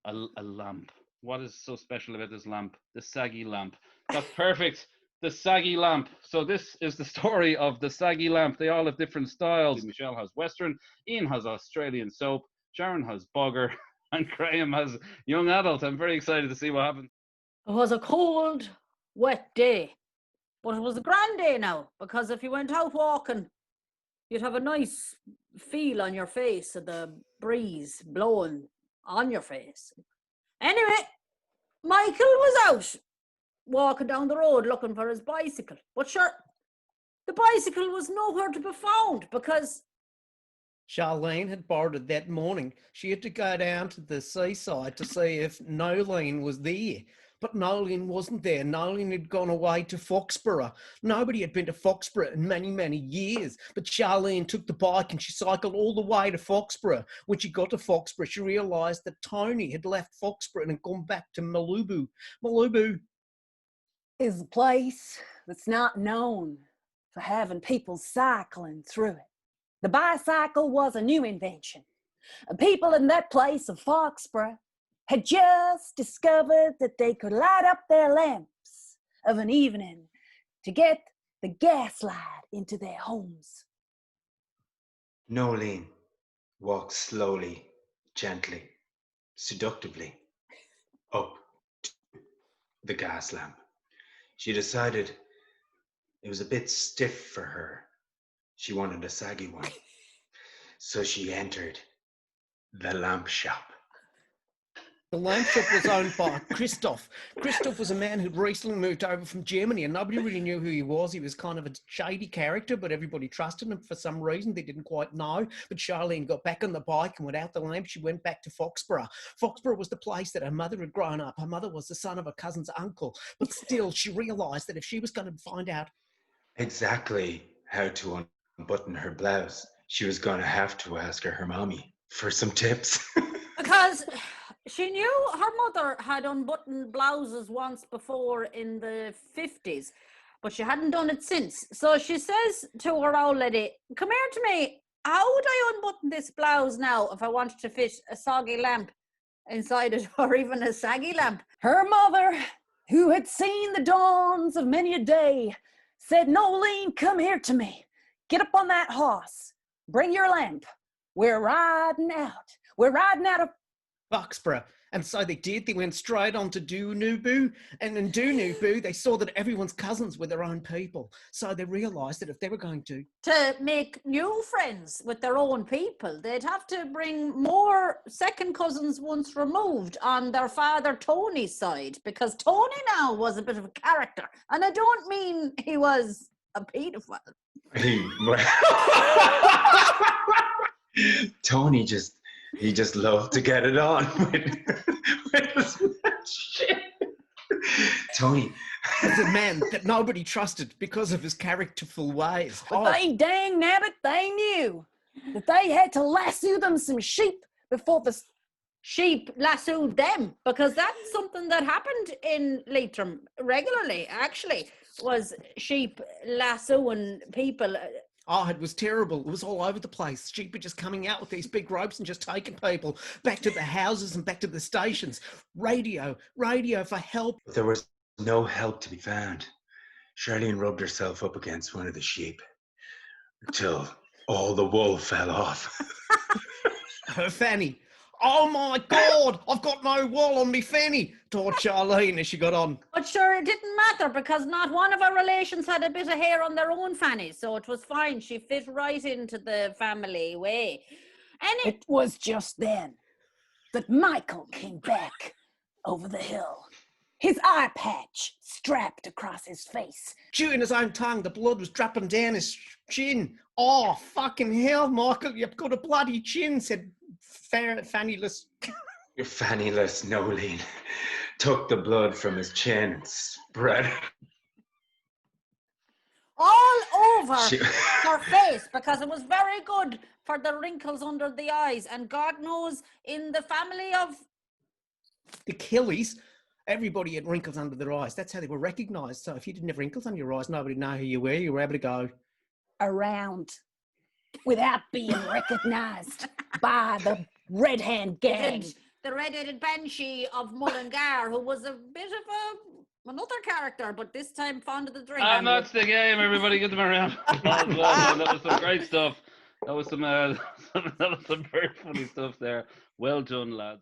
a lamp. What is so special about this lamp? The saggy lamp. That's perfect. The saggy lamp. So this is the story of the saggy lamp. They all have different styles. Michelle has Western, Ian has Australian soap, Sharon has bogger, and Graham has young adult. I'm very excited to see what happens. It was a cold, wet day, but it was a grand day now, because if you went out walking, you'd have a nice feel on your face of the breeze blowing on your face. Anyway, Michael was out walking down the road looking for his bicycle. But sure, the bicycle was nowhere to be found because Charlene had borrowed it that morning. She had to go down to the seaside to see if Nolene was there. But Nolene wasn't there. Nolene had gone away to Foxborough. Nobody had been to Foxborough in many, many years. But Charlene took the bike and she cycled all the way to Foxborough. When she got to Foxborough, she realised that Tony had left Foxborough and had gone back to Malibu. Malibu is a place that's not known for having people cycling through it. The bicycle was a new invention. And people in that place of Foxborough had just discovered that they could light up their lamps of an evening to get the gaslight into their homes. Nolene walked slowly, gently, seductively up to the gas lamp. She decided it was a bit stiff for her. She wanted a saggy one. So she entered the lamp shop. The lamp shop was owned by Christoph. Christoph was a man who'd recently moved over from Germany and nobody really knew who he was. He was kind of a shady character, but everybody trusted him for some reason. They didn't quite know. But Charlene got back on the bike and without the lamp, she went back to Foxborough. Foxborough was the place that her mother had grown up. Her mother was the son of her cousin's uncle. But still, she realised that if she was going to find out exactly how to unbutton her blouse, she was going to have to ask her mommy for some tips. because she knew her mother had unbuttoned blouses once before in the 50s, but she hadn't done it since. So she says to her old lady, come here to me, how would I unbutton this blouse now if I wanted to fit a soggy lamp inside it, or even a saggy lamp? Her mother, who had seen the dawns of many a day, said, Nolene, come here to me. Get up on that horse. Bring your lamp. We're riding out. We're riding out of Foxborough. And so they did. They went straight on to Doonubu. And in Doonubu, they saw that everyone's cousins were their own people. So they realised that if they were going to make new friends with their own people, they'd have to bring more second cousins once removed on their father Tony's side, because Tony now was a bit of a character. And I don't mean he was a paedophile. Tony just loved to get it on with shit. Tony was a man that nobody trusted because of his characterful ways. But they dang nabbit, they knew that they had to lasso them some sheep before the sheep lassoed them, because that's something that happened in Leitrim regularly, actually, was sheep lassoing people. Oh, it was terrible. It was all over the place. Sheep were just coming out with these big ropes and just taking people back to the houses and back to the stations. Radio for help. There was no help to be found. Charlene rubbed herself up against one of the sheep until all the wool fell off. Her fanny. Oh my God, I've got no wool on me fanny, thought Charlene as she got on. But sure, it didn't matter because not one of her relations had a bit of hair on their own fannies, so it was fine. She fit right into the family way. And it was just then that Michael came back over the hill, his eye patch strapped across his face. Chewing his own tongue, the blood was dropping down his chin. Oh, fucking hell, Michael, you've got a bloody chin, said Fannyless. Your Fannyless Nolene took the blood from his chin and spread it all over her face, because it was very good for the wrinkles under the eyes. And God knows, in the family of the Kellys, everybody had wrinkles under their eyes. That's how they were recognised. So if you didn't have wrinkles under your eyes, nobody would know who you were. You were able to go around without being recognised by the Red Hand Gang. the red-headed banshee of Mullingar, who was a bit of another character, but this time fond of the drink. And that's the game, everybody. Give them a round. Well done. That was some great stuff. That was some very funny stuff there. Well done, lads.